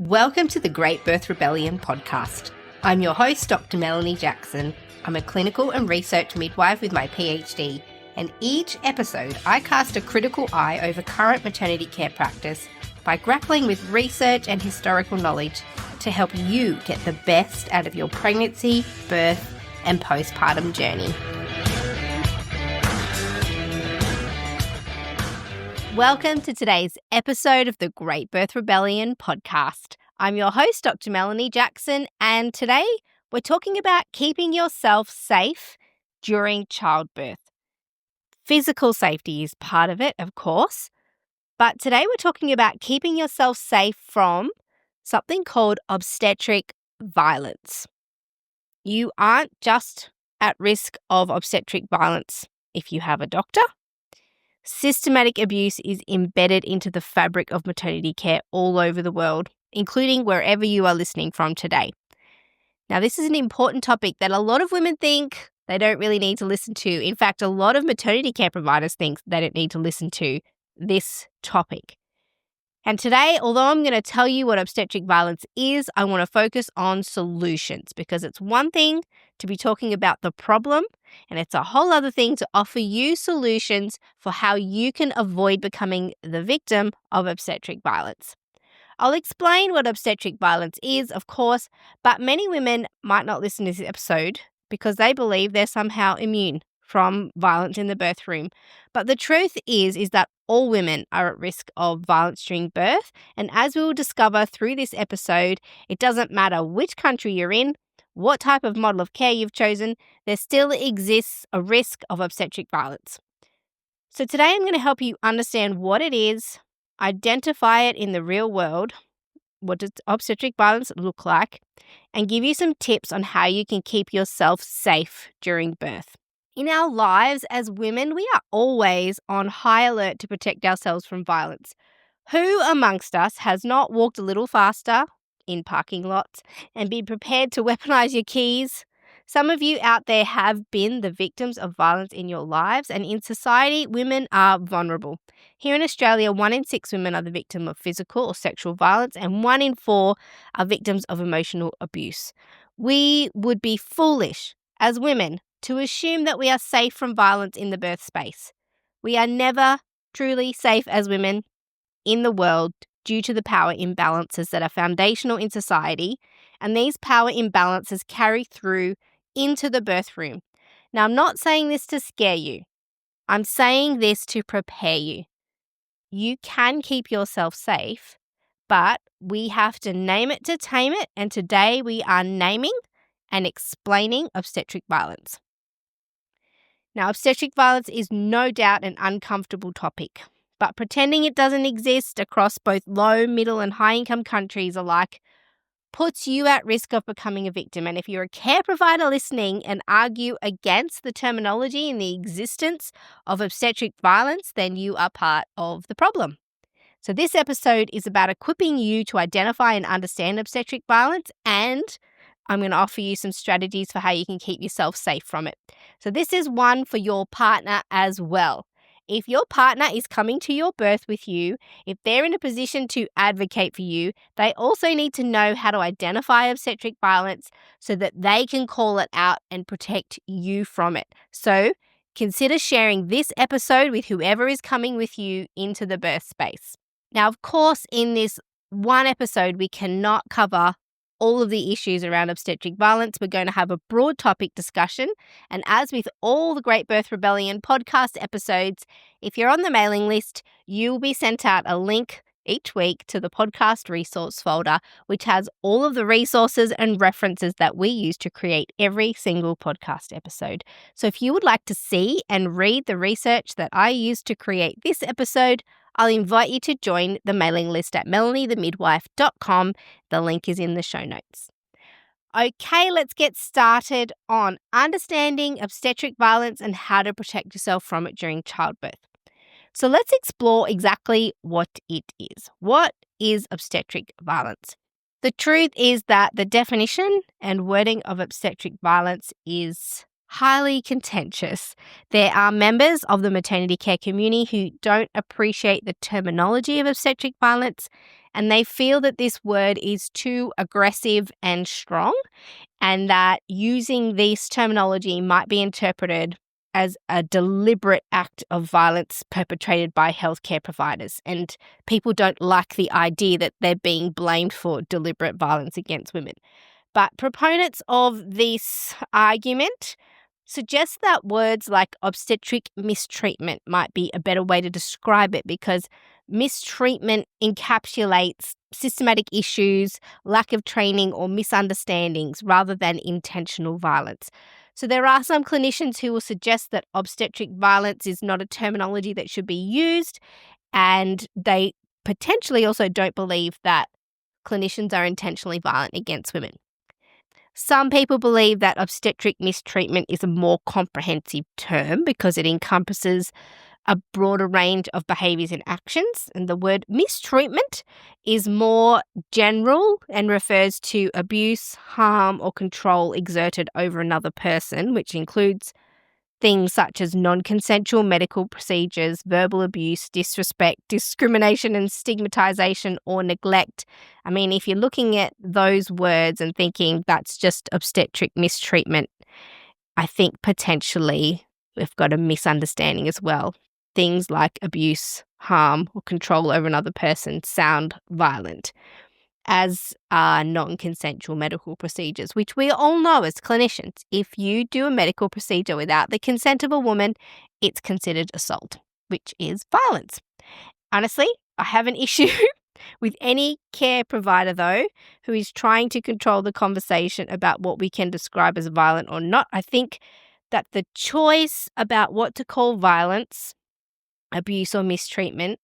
Welcome to the Great Birth Rebellion podcast. I'm your host, Dr. Melanie Jackson. I'm a clinical and research midwife with my PhD, and each episode I cast a critical eye over current maternity care practice by grappling with research and historical knowledge to help you get the best out of your pregnancy, birth, and postpartum journey. Welcome to today's episode of the Great Birth Rebellion podcast. I'm your host, Dr. Melanie Jackson, and today we're talking about keeping yourself safe during childbirth. Physical safety is part of it, of course, but today we're talking about keeping yourself safe from something called obstetric violence. You aren't just at risk of obstetric violence if you have a doctor. Systematic abuse is embedded into the fabric of maternity care all over the world, including wherever you are listening from today. Now, this is an important topic that a lot of women think they don't really need to listen to. In fact, a lot of maternity care providers think they don't need to listen to this topic. And today, although I'm going to tell you what obstetric violence is, I want to focus on solutions, because it's one thing to be talking about the problem, and it's a whole other thing to offer you solutions for how you can avoid becoming the victim of obstetric violence. I'll explain what obstetric violence is, of course, but many women might not listen to this episode because they believe they're somehow immune from violence in the birth room. But the truth is that all women are at risk of violence during birth. And as we will discover through this episode, it doesn't matter which country you're in, what type of model of care you've chosen, there still exists a risk of obstetric violence. So today I'm going to help you understand what it is, identify it in the real world, what does obstetric violence look like, and give you some tips on how you can keep yourself safe during birth. In our lives as women, we are always on high alert to protect ourselves from violence. Who amongst us has not walked a little faster in parking lots and been prepared to weaponize your keys? Some of you out there have been the victims of violence in your lives, and in society, women are vulnerable. Here in Australia, 1 in 6 women are the victim of physical or sexual violence, and 1 in 4 are victims of emotional abuse. We would be foolish as women to assume that we are safe from violence in the birth space. We are never truly safe as women in the world due to the power imbalances that are foundational in society, and these power imbalances carry through into the birth room. Now, I'm not saying this to scare you. I'm saying this to prepare you. You can keep yourself safe, but we have to name it to tame it, and today we are naming and explaining obstetric violence. Now, obstetric violence is no doubt an uncomfortable topic, but pretending it doesn't exist across both low, middle, and high-income countries alike puts you at risk of becoming a victim. And if you're a care provider listening and argue against the terminology and the existence of obstetric violence, then you are part of the problem. So this episode is about equipping you to identify and understand obstetric violence, and I'm going to offer you some strategies for how you can keep yourself safe from it. So this is one for your partner as well. If your partner is coming to your birth with you, if they're in a position to advocate for you, they also need to know how to identify obstetric violence so that they can call it out and protect you from it. So consider sharing this episode with whoever is coming with you into the birth space. Now, of course, in this one episode, we cannot cover all of the issues around obstetric violence. We're going to have a broad topic discussion. And as with all the Great Birth Rebellion podcast episodes, if you're on the mailing list, you'll be sent out a link each week to the podcast resource folder, which has all of the resources and references that we use to create every single podcast episode. So if you would like to see and read the research that I used to create this episode, I'll invite you to join the mailing list at melaniethemidwife.com. The link is in the show notes. Okay, let's get started on understanding obstetric violence and how to protect yourself from it during childbirth. So let's explore exactly what it is. What is obstetric violence? The truth is that the definition and wording of obstetric violence is highly contentious. There are members of the maternity care community who don't appreciate the terminology of obstetric violence, and they feel that this word is too aggressive and strong, and that using this terminology might be interpreted as a deliberate act of violence perpetrated by healthcare providers. And people don't like the idea that they're being blamed for deliberate violence against women. But proponents of this argument suggest that words like obstetric mistreatment might be a better way to describe it, because mistreatment encapsulates systematic issues, lack of training, or misunderstandings rather than intentional violence. So there are some clinicians who will suggest that obstetric violence is not a terminology that should be used, and they potentially also don't believe that clinicians are intentionally violent against women. Some people believe that obstetric mistreatment is a more comprehensive term because it encompasses a broader range of behaviours and actions, and the word mistreatment is more general and refers to abuse, harm, or control exerted over another person, which includes things such as non-consensual medical procedures, verbal abuse, disrespect, discrimination and stigmatization, or neglect. I mean, if you're looking at those words and thinking that's just obstetric mistreatment, I think potentially we've got a misunderstanding as well. Things like abuse, harm, or control over another person sound violent, as are non-consensual medical procedures, which we all know as clinicians. If you do a medical procedure without the consent of a woman, it's considered assault, which is violence. Honestly, I have an issue with any care provider, though, who is trying to control the conversation about what we can describe as violent or not. I think that the choice about what to call violence, abuse, or mistreatment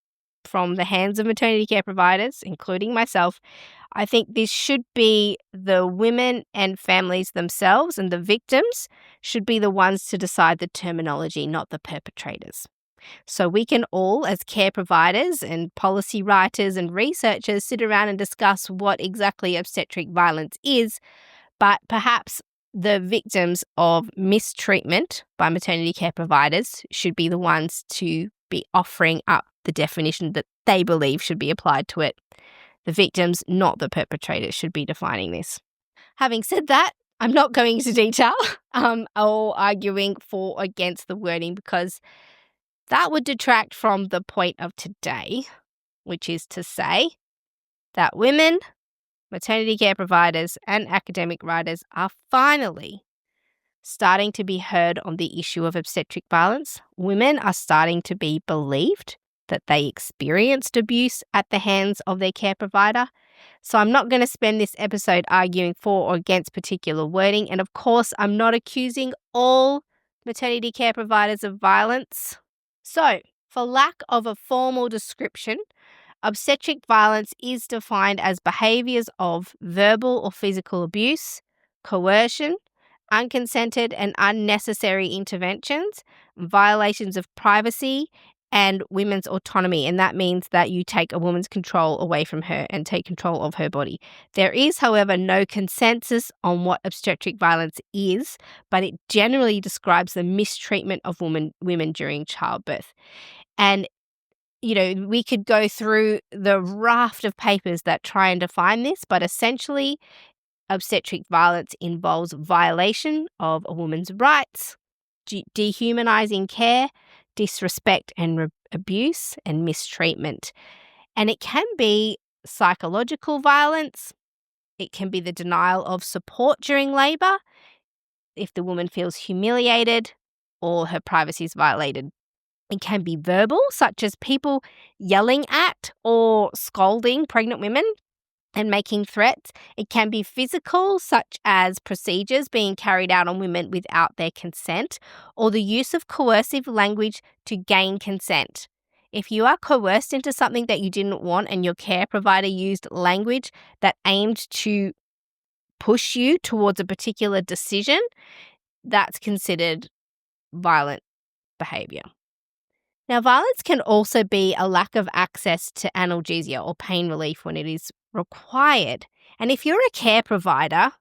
from the hands of maternity care providers, including myself, I think this should be the women and families themselves, and the victims should be the ones to decide the terminology, not the perpetrators. So we can all, as care providers and policy writers and researchers, sit around and discuss what exactly obstetric violence is, but perhaps the victims of mistreatment by maternity care providers should be the ones to be offering up the definition that they believe should be applied to it. The victims, not the perpetrators, should be defining this. Having said that, I'm not going into detail or arguing for or against the wording, because that would detract from the point of today, which is to say that women, maternity care providers, and academic writers are finally starting to be heard on the issue of obstetric violence. Women are starting to be believed that they experienced abuse at the hands of their care provider. So I'm not going to spend this episode arguing for or against particular wording. And of course, I'm not accusing all maternity care providers of violence. So, for lack of a formal description, obstetric violence is defined as behaviours of verbal or physical abuse, coercion, unconsented and unnecessary interventions, violations of privacy, and women's autonomy. And that means that you take a woman's control away from her and take control of her body. There is, however, no consensus on what obstetric violence is, but it generally describes the mistreatment of women during childbirth. And we could go through the raft of papers that try and define this, but essentially, obstetric violence involves violation of a woman's rights, dehumanizing care, disrespect and abuse, and mistreatment. And it can be psychological violence. It can be the denial of support during labour if the woman feels humiliated or her privacy is violated. It can be verbal, such as people yelling at or scolding pregnant women and making threats. It can be physical, such as procedures being carried out on women without their consent, or the use of coercive language to gain consent. If you are coerced into something that you didn't want and your care provider used language that aimed to push you towards a particular decision, that's considered violent behaviour. Now, violence can also be a lack of access to analgesia or pain relief when it is required. And if you're a care provider,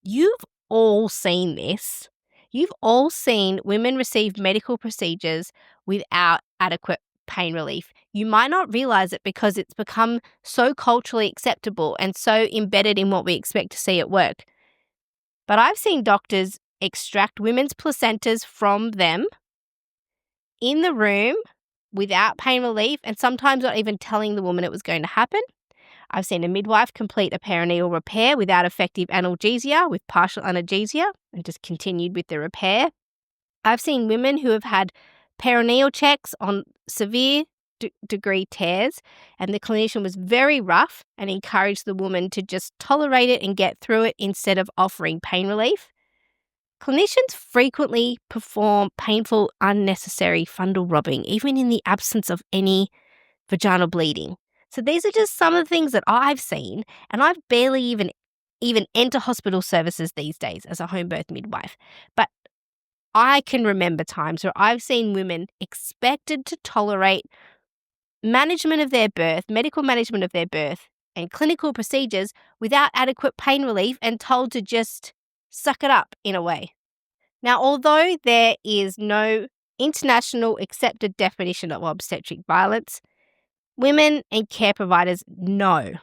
you've all seen this. You've all seen women receive medical procedures without adequate pain relief. You might not realize it because it's become so culturally acceptable and so embedded in what we expect to see at work. But I've seen doctors extract women's placentas from them in the room without pain relief and sometimes not even telling the woman it was going to happen. I've seen a midwife complete a perineal repair without effective analgesia with partial analgesia and just continued with the repair. I've seen women who have had perineal checks on severe degree tears and the clinician was very rough and encouraged the woman to just tolerate it and get through it instead of offering pain relief. Clinicians frequently perform painful, unnecessary fundal robbing, even in the absence of any vaginal bleeding. So these are just some of the things that I've seen, and I've barely even enter hospital services these days as a home birth midwife. But I can remember times where I've seen women expected to tolerate management of their birth, medical management of their birth, and clinical procedures without adequate pain relief and told to just suck it up in a way. Now, although there is no international accepted definition of obstetric violence, women and care providers know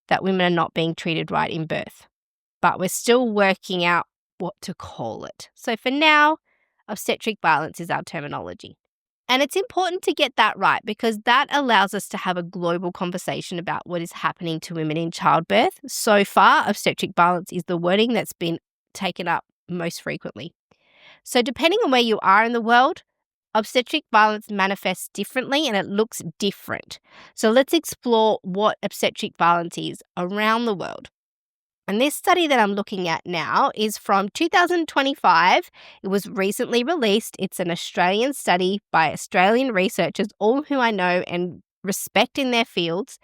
that women are not being treated right in birth, but we're still working out what to call it. So for now, obstetric violence is our terminology. And it's important to get that right because that allows us to have a global conversation about what is happening to women in childbirth. So far, obstetric violence is the wording that's been taken up most frequently. So depending on where you are in the world, obstetric violence manifests differently and it looks different. So let's explore what obstetric violence is around the world. And this study that I'm looking at now is from 2025. It was recently released. It's an Australian study by Australian researchers, all who I know and respect in their fields.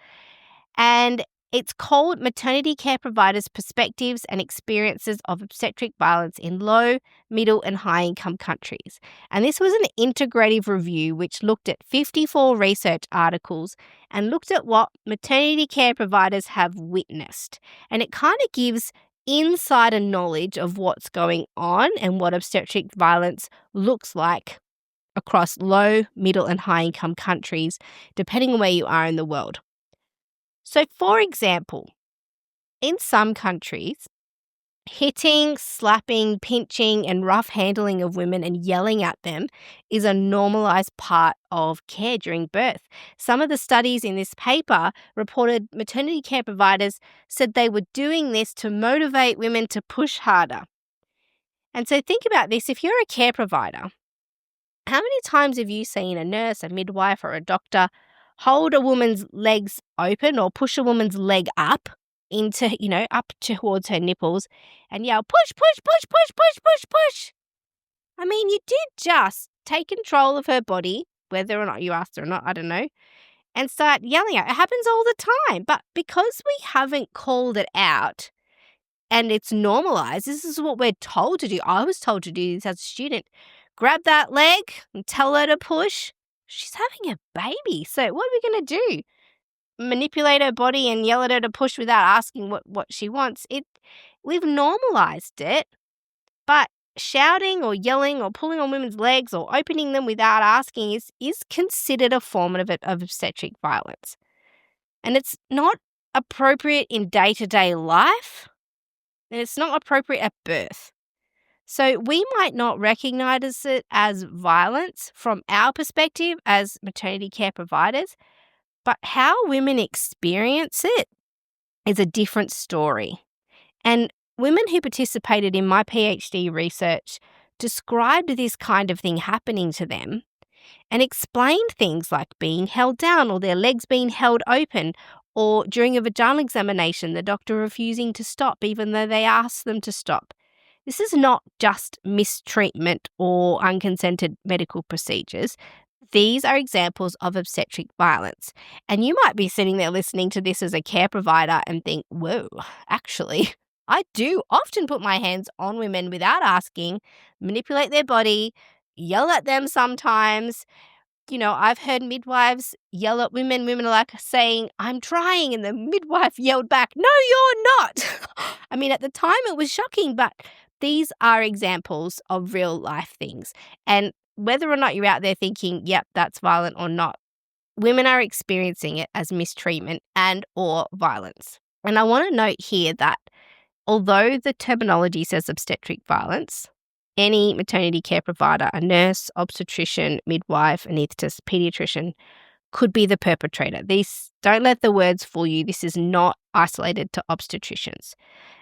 And it's called Maternity Care Providers' Perspectives and Experiences of Obstetric Violence in Low, Middle and High-Income Countries. And this was an integrative review which looked at 54 research articles and looked at what maternity care providers have witnessed. And it kind of gives insider knowledge of what's going on and what obstetric violence looks like across low, middle and high-income countries, depending on where you are in the world. So, for example, in some countries, hitting, slapping, pinching, and rough handling of women and yelling at them is a normalized part of care during birth. Some of the studies in this paper reported maternity care providers said they were doing this to motivate women to push harder. And so think about this. If you're a care provider, how many times have you seen a nurse, a midwife, or a doctor hold a woman's legs open or push a woman's leg up into, up towards her nipples and yell, push, push, push, push, push, push, push. I mean, you did just take control of her body, whether or not you asked her or not, I don't know, and start yelling at her. It happens all the time. But because we haven't called it out and it's normalized, this is what we're told to do. I was told to do this as a student. Grab that leg and tell her to push. She's having a baby. So what are we going to do? Manipulate her body and yell at her to push without asking what she wants? We've normalized it, but shouting or yelling or pulling on women's legs or opening them without asking is considered a form of obstetric violence. And it's not appropriate in day-to-day life, and it's not appropriate at birth. So we might not recognize it as violence from our perspective as maternity care providers, but how women experience it is a different story. And women who participated in my PhD research described this kind of thing happening to them and explained things like being held down or their legs being held open, or during a vaginal examination, the doctor refusing to stop even though they asked them to stop. This is not just mistreatment or unconsented medical procedures. These are examples of obstetric violence. And you might be sitting there listening to this as a care provider and think, whoa, actually, I do often put my hands on women without asking, manipulate their body, yell at them sometimes. I've heard midwives yell at women. Women are like saying, I'm trying. And the midwife yelled back, no, you're not. I mean, at the time it was shocking, but these are examples of real life things. And whether or not you're out there thinking, yep, that's violent or not, women are experiencing it as mistreatment and or violence. And I want to note here that although the terminology says obstetric violence, any maternity care provider, a nurse, obstetrician, midwife, anaesthetist, pediatrician, could be the perpetrator. Don't let the words fool you. This is not isolated to obstetricians.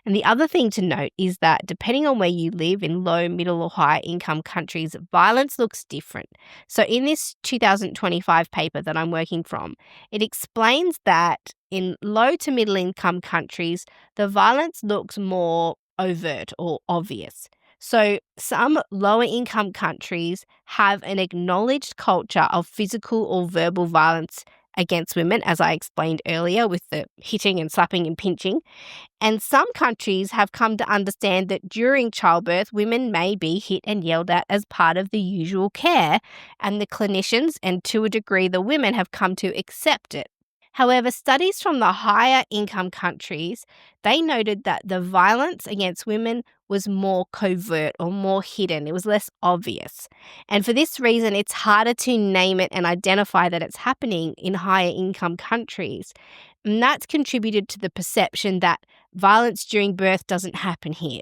And the other thing to note is that depending on where you live in low, middle, or high income countries, violence looks different. So in this 2025 paper that I'm working from, it explains that in low to middle income countries, the violence looks more overt or obvious. So some lower income countries have an acknowledged culture of physical or verbal violence against women, as I explained earlier with the hitting and slapping and pinching. And some countries have come to understand that during childbirth, women may be hit and yelled at as part of the usual care, and the clinicians and to a degree the women have come to accept it. However, studies from the higher income countries, they noted that the violence against women was more covert or more hidden. It was less obvious. And for this reason, it's harder to name it and identify that it's happening in higher income countries. And that's contributed to the perception that violence during birth doesn't happen here.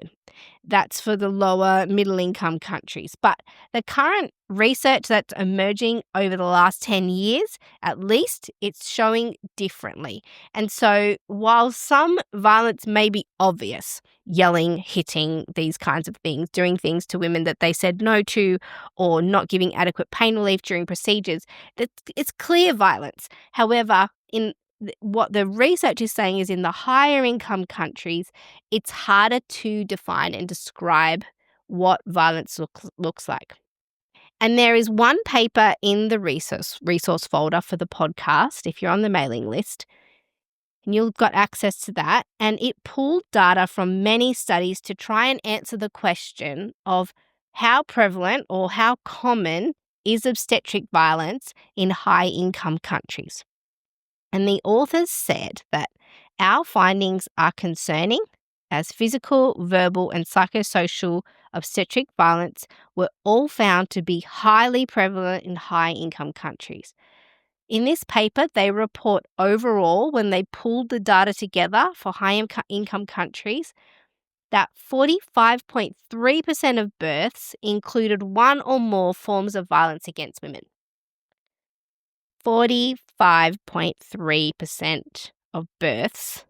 That's for the lower middle income countries. But the current research that's emerging over the last 10 years, at least, it's showing differently. And so while some violence may be obvious, yelling, hitting, these kinds of things, doing things to women that they said no to, or not giving adequate pain relief during procedures, it's clear violence. However, what the research is saying is in the higher income countries, it's harder to define and describe what violence looks like. And there is one paper in the resource folder for the podcast, if you're on the mailing list, and you've got access to that. And it pulled data from many studies to try and answer the question of how prevalent or how common is obstetric violence in high-income countries. And the authors said that our findings are concerning as physical, verbal, and psychosocial obstetric violence were all found to be highly prevalent in high-income countries. In this paper, they report overall, when they pulled the data together for high-income countries, that 45.3% of births included one or more forms of violence against women. 45.3% of births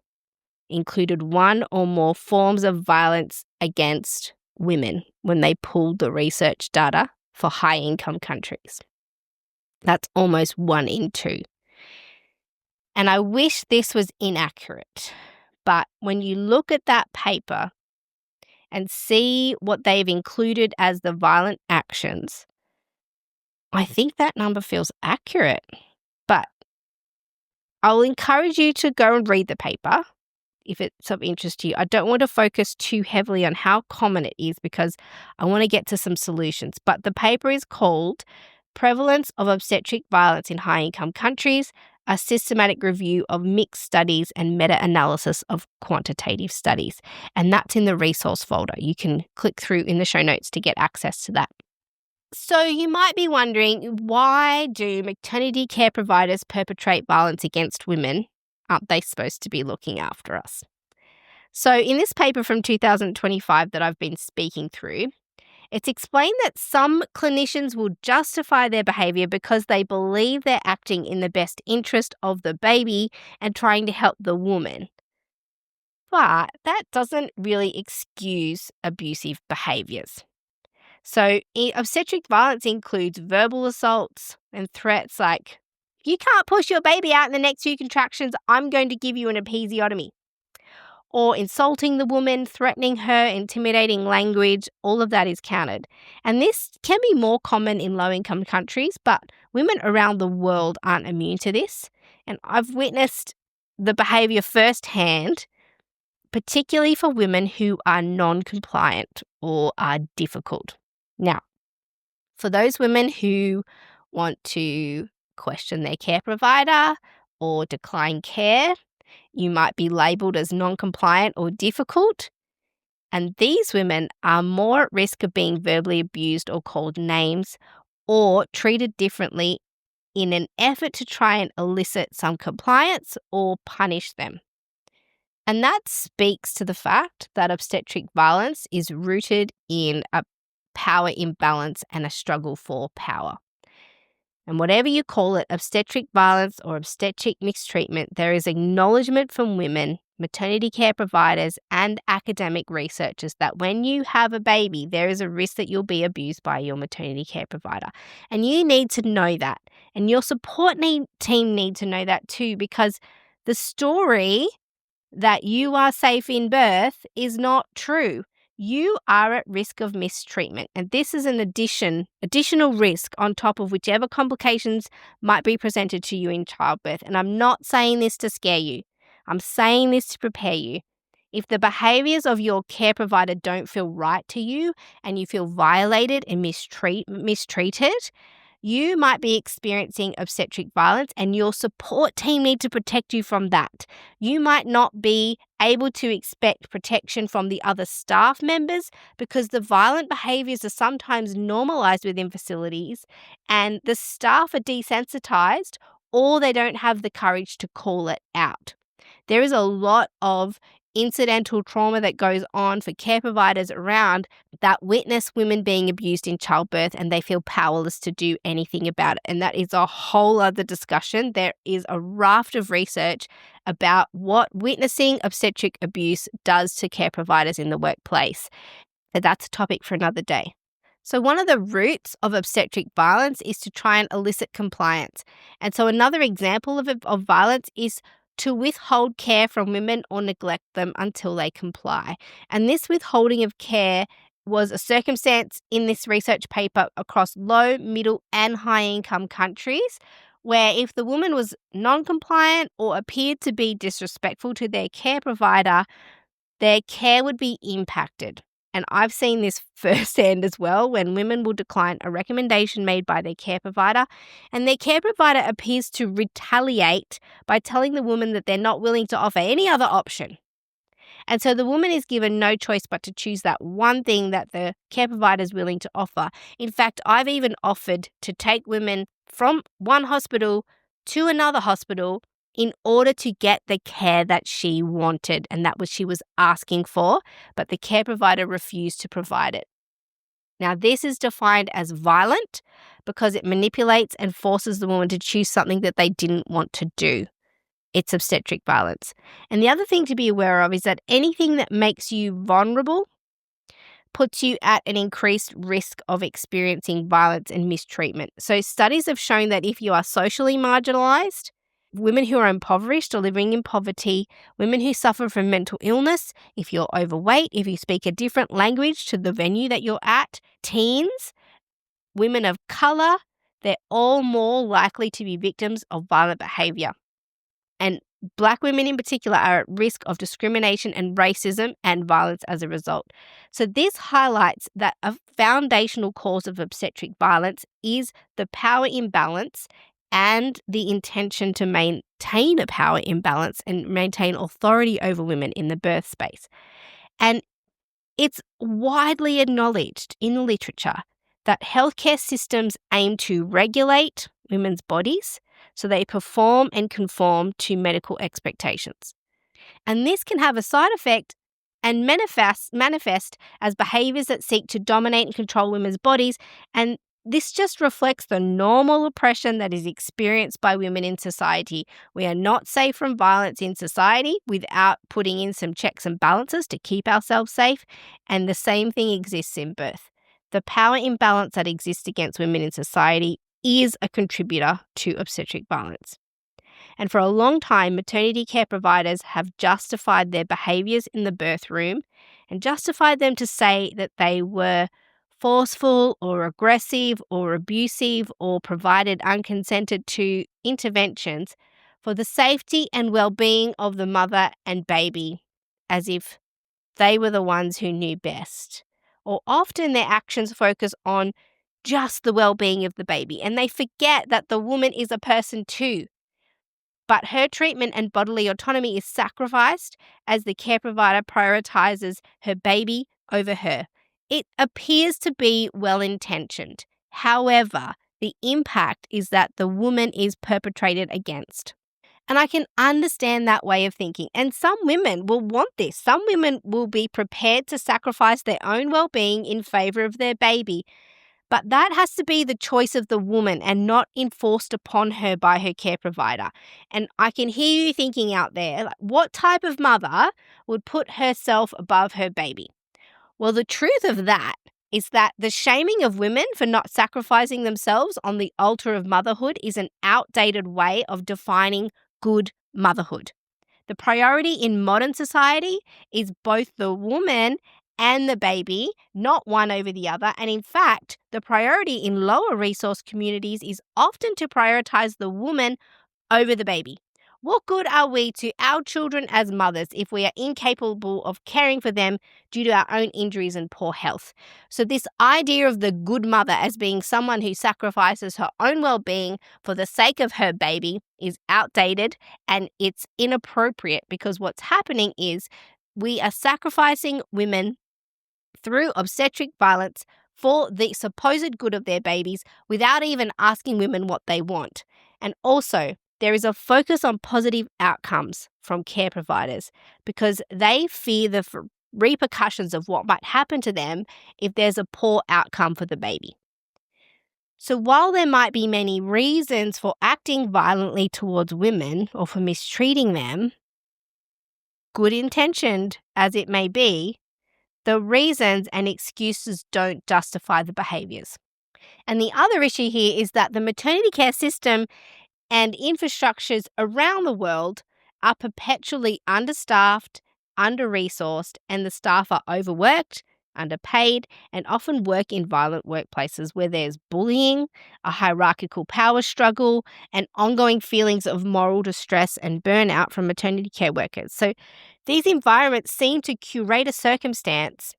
included one or more forms of violence against women when they pulled the research data for high-income countries. That's almost 1 in 2. And I wish this was inaccurate, but when you look at that paper and see what they've included as the violent actions, I think that number feels accurate. But I'll encourage you to go and read the paper if it's of interest to you. I don't want to focus too heavily on how common it is because I want to get to some solutions. But the paper is called Prevalence of Obstetric Violence in High-Income Countries, a systematic review of mixed studies and meta-analysis of quantitative studies. And that's in the resource folder. You can click through in the show notes to get access to that. So you might be wondering, why do maternity care providers perpetrate violence against women? Aren't they supposed to be looking after us? So in this paper from 2025 that I've been speaking through, it's explained that some clinicians will justify their behaviour because they believe they're acting in the best interest of the baby and trying to help the woman. But that doesn't really excuse abusive behaviours. So obstetric violence includes verbal assaults and threats like, you can't push your baby out in the next few contractions, I'm going to give you an episiotomy. Or insulting the woman, threatening her, intimidating language, all of that is counted. And this can be more common in low-income countries, but women around the world aren't immune to this. And I've witnessed the behaviour firsthand, particularly for women who are non-compliant or are difficult. Now, for those women who want to question their care provider or decline care, you might be labelled as non-compliant or difficult, and these women are more at risk of being verbally abused or called names or treated differently in an effort to try and elicit some compliance or punish them. And that speaks to the fact that obstetric violence is rooted in a power imbalance and a struggle for power. And whatever you call it, obstetric violence or obstetric mistreatment, there is acknowledgement from women, maternity care providers, and academic researchers that when you have a baby, there is a risk that you'll be abused by your maternity care provider. And you need to know that. And your support team need to know that too, because the story that you are safe in birth is not true. You are at risk of mistreatment, and this is an additional risk on top of whichever complications might be presented to you in childbirth. And I'm not saying this to scare you. I'm saying this to prepare you. If the behaviors of your care provider don't feel right to you and you feel violated and mistreated, you might be experiencing obstetric violence, and your support team need to protect you from that. You might not be able to expect protection from the other staff members because the violent behaviors are sometimes normalized within facilities and the staff are desensitized, or they don't have the courage to call it out. There is a lot of incidental trauma that goes on for care providers around that witness women being abused in childbirth and they feel powerless to do anything about it. And that is a whole other discussion. There is a raft of research about what witnessing obstetric abuse does to care providers in the workplace. And that's a topic for another day. So one of the roots of obstetric violence is to try and elicit compliance. And so another example of violence is to withhold care from women or neglect them until they comply. And this withholding of care was a circumstance in this research paper across low, middle, and high-income countries, where if the woman was non-compliant or appeared to be disrespectful to their care provider, their care would be impacted. And I've seen this firsthand as well, when women will decline a recommendation made by their care provider, and their care provider appears to retaliate by telling the woman that they're not willing to offer any other option. And so the woman is given no choice but to choose that one thing that the care provider is willing to offer. In fact, I've even offered to take women from one hospital to another hospital in order to get the care that she wanted and that she was asking for, but the care provider refused to provide it. Now, this is defined as violent because it manipulates and forces the woman to choose something that they didn't want to do. It's obstetric violence. And the other thing to be aware of is that anything that makes you vulnerable puts you at an increased risk of experiencing violence and mistreatment. So studies have shown that if you are socially marginalized, women who are impoverished or living in poverty, women who suffer from mental illness, if you're overweight, if you speak a different language to the venue that you're at, teens, women of color, they're all more likely to be victims of violent behavior. And Black women in particular are at risk of discrimination and racism and violence as a result. So this highlights that a foundational cause of obstetric violence is the power imbalance and the intention to maintain a power imbalance and maintain authority over women in the birth space. And it's widely acknowledged in the literature that healthcare systems aim to regulate women's bodies so they perform and conform to medical expectations. And this can have a side effect and manifest as behaviors that seek to dominate and control women's bodies. And this just reflects the normal oppression that is experienced by women in society. We are not safe from violence in society without putting in some checks and balances to keep ourselves safe. And the same thing exists in birth. The power imbalance that exists against women in society is a contributor to obstetric violence. And for a long time, maternity care providers have justified their behaviors in the birth room and justified them to say that they were forceful or aggressive or abusive or provided unconsented to interventions for the safety and well-being of the mother and baby, as if they were the ones who knew best. Or often their actions focus on just the well-being of the baby, and they forget that the woman is a person too. But her treatment and bodily autonomy is sacrificed as the care provider prioritizes her baby over her. It appears to be well-intentioned. However, the impact is that the woman is perpetrated against. And I can understand that way of thinking. And some women will want this. Some women will be prepared to sacrifice their own well-being in favor of their baby. But that has to be the choice of the woman and not enforced upon her by her care provider. And I can hear you thinking out there, like, what type of mother would put herself above her baby? Well, the truth of that is that the shaming of women for not sacrificing themselves on the altar of motherhood is an outdated way of defining good motherhood. The priority in modern society is both the woman and the baby, not one over the other. And in fact, the priority in lower resource communities is often to prioritize the woman over the baby. What good are we to our children as mothers if we are incapable of caring for them due to our own injuries and poor health? So this idea of the good mother as being someone who sacrifices her own well-being for the sake of her baby is outdated, and it's inappropriate, because what's happening is we are sacrificing women through obstetric violence for the supposed good of their babies without even asking women what they want. And also, there is a focus on positive outcomes from care providers because they fear the repercussions of what might happen to them if there's a poor outcome for the baby. So while there might be many reasons for acting violently towards women or for mistreating them, good intentioned as it may be, the reasons and excuses don't justify the behaviours. And the other issue here is that the maternity care system and infrastructures around the world are perpetually understaffed, under-resourced, and the staff are overworked, underpaid, and often work in violent workplaces where there's bullying, a hierarchical power struggle, and ongoing feelings of moral distress and burnout from maternity care workers. So these environments seem to curate a circumstance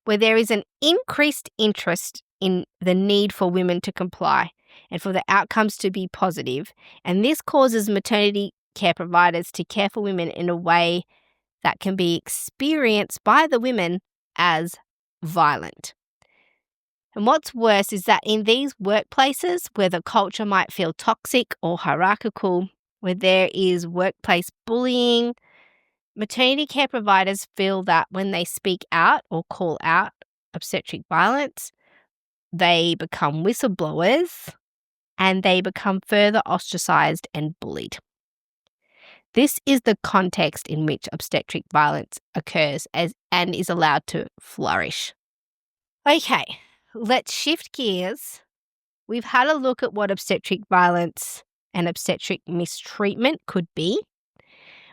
where there is an increased interest in the need for women to comply and for the outcomes to be positive. And this causes maternity care providers to care for women in a way that can be experienced by the women as violent. And what's worse is that in these workplaces where the culture might feel toxic or hierarchical, where there is workplace bullying, maternity care providers feel that when they speak out or call out obstetric violence, they become whistleblowers and they become further ostracized and bullied. This is the context in which obstetric violence occurs and is allowed to flourish. Okay, let's shift gears. We've had a look at what obstetric violence and obstetric mistreatment could be.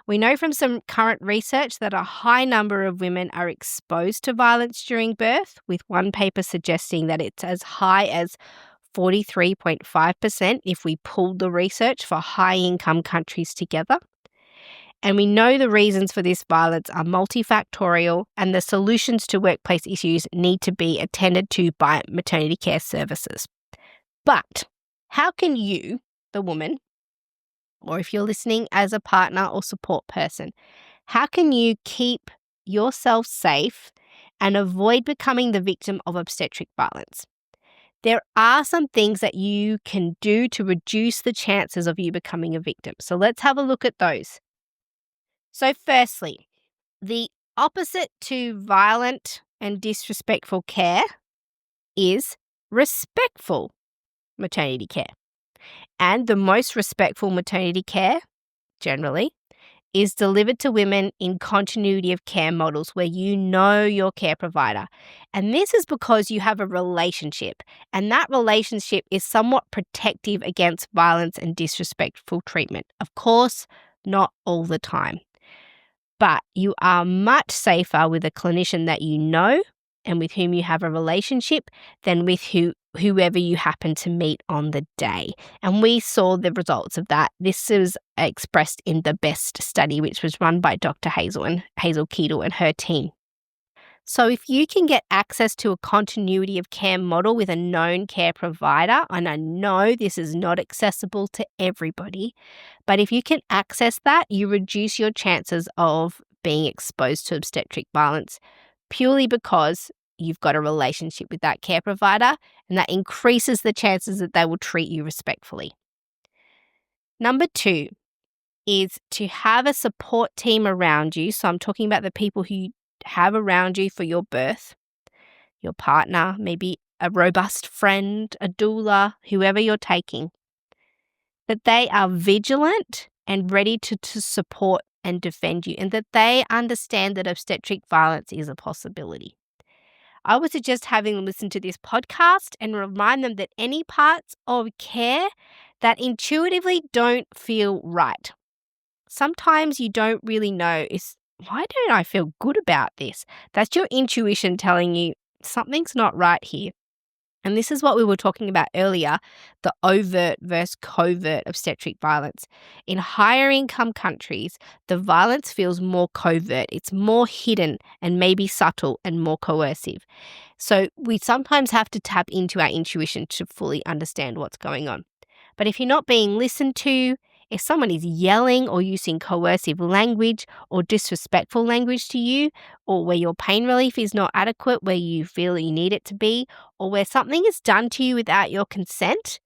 We know from some current research that a high number of women are exposed to violence during birth, with one paper suggesting that it's as high as 43.5% if we pooled the research for high-income countries together. And we know the reasons for this violence are multifactorial, and the solutions to workplace issues need to be attended to by maternity care services. But how can you, the woman, or if you're listening as a partner or support person, how can you keep yourself safe and avoid becoming the victim of obstetric violence? There are some things that you can do to reduce the chances of you becoming a victim. So let's have a look at those. So firstly, the opposite to violent and disrespectful care is respectful maternity care. And the most respectful maternity care, generally, is delivered to women in continuity of care models where you know your care provider. And this is because you have a relationship, and that relationship is somewhat protective against violence and disrespectful treatment. Of course, not all the time. But you are much safer with a clinician that you know and with whom you have a relationship than with whoever you happen to meet on the day. And we saw the results of that. This was expressed in the BEST study, which was run by Dr. Hazel Keetle and her team. So if you can get access to a continuity of care model with a known care provider, and I know this is not accessible to everybody, but if you can access that, you reduce your chances of being exposed to obstetric violence purely because you've got a relationship with that care provider, and that increases the chances that they will treat you respectfully. Number 2 is to have a support team around you. So I'm talking about the people who you have around you for your birth, your partner, maybe a robust friend, a doula, whoever you're taking, that they are vigilant and ready to support and defend you, and that they understand that obstetric violence is a possibility. I would suggest having them listen to this podcast and remind them that any parts of care that intuitively don't feel right. Sometimes you don't really know, why don't I feel good about this? That's your intuition telling you something's not right here. And this is what we were talking about earlier, the overt versus covert obstetric violence. In higher income countries, the violence feels more covert. It's more hidden and maybe subtle and more coercive. So we sometimes have to tap into our intuition to fully understand what's going on. But if you're not being listened to, if someone is yelling or using coercive language or disrespectful language to you, or where your pain relief is not adequate where you feel you need it to be, or where something is done to you without your consent,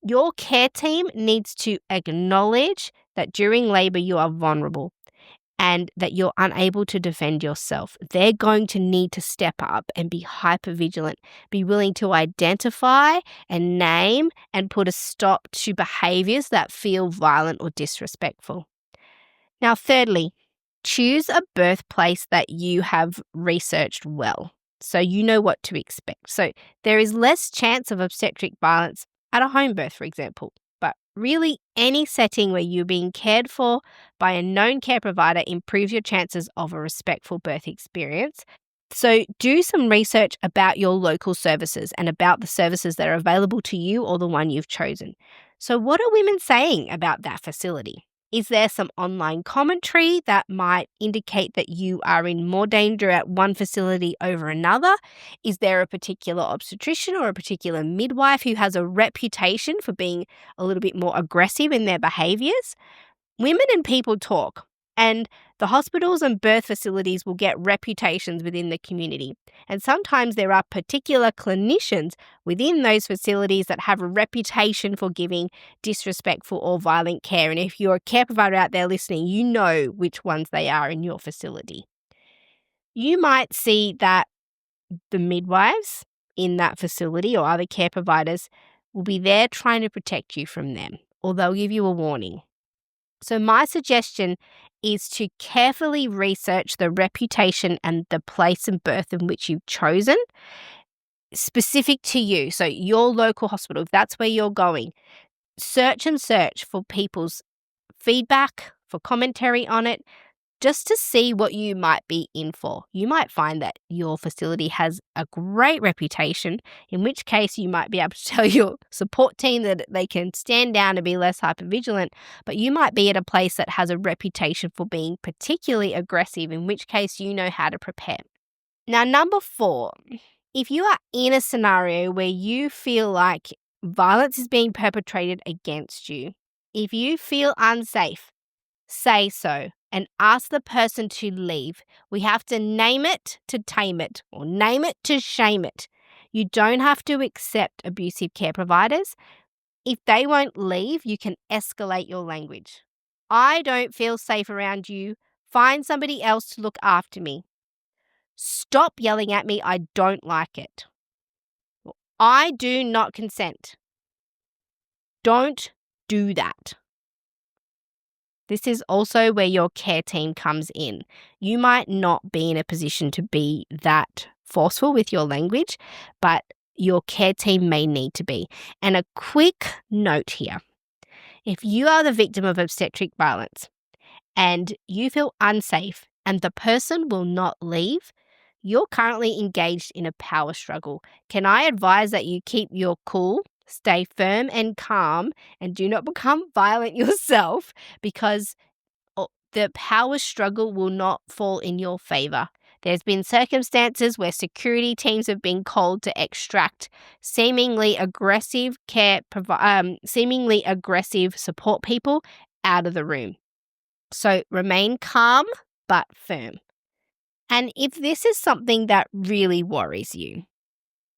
your care team needs to acknowledge that during labor you are vulnerable and that you're unable to defend yourself. They're going to need to step up and be hypervigilant, be willing to identify and name and put a stop to behaviors that feel violent or disrespectful. Now, thirdly, choose a birthplace that you have researched well, so you know what to expect. So there is less chance of obstetric violence at a home birth, for example. But really, any setting where you're being cared for by a known care provider improves your chances of a respectful birth experience. So do some research about your local services and about the services that are available to you or the one you've chosen. So what are women saying about that facility? Is there some online commentary that might indicate that you are in more danger at one facility over another? Is there a particular obstetrician or a particular midwife who has a reputation for being a little bit more aggressive in their behaviours? Women and people talk, and the hospitals and birth facilities will get reputations within the community. And sometimes there are particular clinicians within those facilities that have a reputation for giving disrespectful or violent care. And if you're a care provider out there listening, you know which ones they are in your facility. You might see that the midwives in that facility or other care providers will be there trying to protect you from them, or they'll give you a warning. So my suggestion is to carefully research the reputation and the place and birth in which you've chosen, specific to you. So your local hospital, if that's where you're going, search for people's feedback, for commentary on it, just to see what you might be in for. You might find that your facility has a great reputation, in which case you might be able to tell your support team that they can stand down and be less hypervigilant, but you might be at a place that has a reputation for being particularly aggressive, in which case you know how to prepare. Now, number 4, if you are in a scenario where you feel like violence is being perpetrated against you, if you feel unsafe, say so and ask the person to leave. We have to name it to tame it, or name it to shame it. You don't have to accept abusive care providers. If they won't leave, you can escalate your language. I don't feel safe around you. Find somebody else to look after me. Stop yelling at me. I don't like it. I do not consent. Don't do that. This is also where your care team comes in. You might not be in a position to be that forceful with your language, but your care team may need to be. And a quick note here. If you are the victim of obstetric violence and you feel unsafe and the person will not leave, you're currently engaged in a power struggle. Can I advise that you keep your cool, stay firm and calm, and do not become violent yourself, because the power struggle will not fall in your favor. There's been circumstances where security teams have been called to extract seemingly aggressive support people out of the room. So remain calm but firm. And if this is something that really worries you,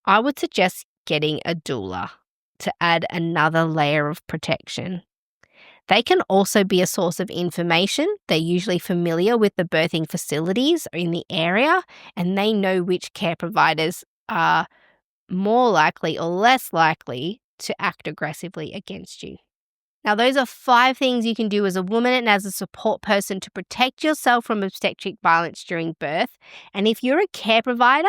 I would suggest getting a doula to add another layer of protection. They can also be a source of information. They're usually familiar with the birthing facilities in the area, and they know which care providers are more likely or less likely to act aggressively against you. Now, those are 5 things you can do as a woman and as a support person to protect yourself from obstetric violence during birth. And if you're a care provider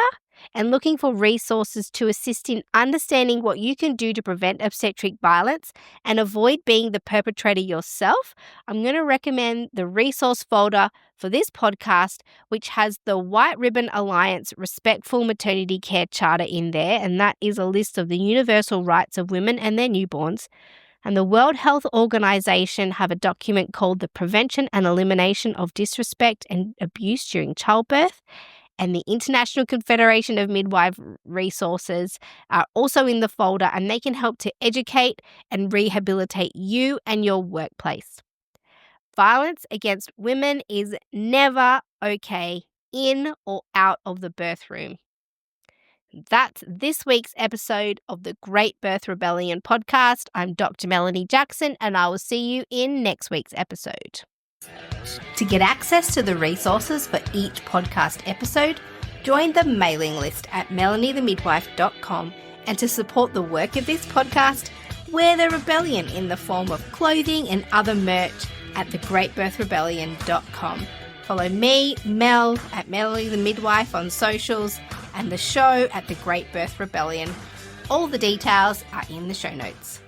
and looking for resources to assist in understanding what you can do to prevent obstetric violence and avoid being the perpetrator yourself, I'm going to recommend the resource folder for this podcast, which has the White Ribbon Alliance Respectful Maternity Care Charter in there, and that is a list of the universal rights of women and their newborns. And the World Health Organization have a document called the Prevention and Elimination of Disrespect and Abuse During Childbirth. And the International Confederation of Midwife resources are also in the folder, and they can help to educate and rehabilitate you and your workplace. Violence against women is never okay in or out of the birth room. That's this week's episode of the Great Birth Rebellion podcast. I'm Dr. Melanie Jackson, and I will see you in next week's episode. To get access to the resources for each podcast episode, join the mailing list at melaniethemidwife.com, and to support the work of this podcast, wear the rebellion in the form of clothing and other merch at thegreatbirthrebellion.com. Follow me, Mel, at Melanie the Midwife on socials, and the show at The Great Birth Rebellion. All the details are in the show notes.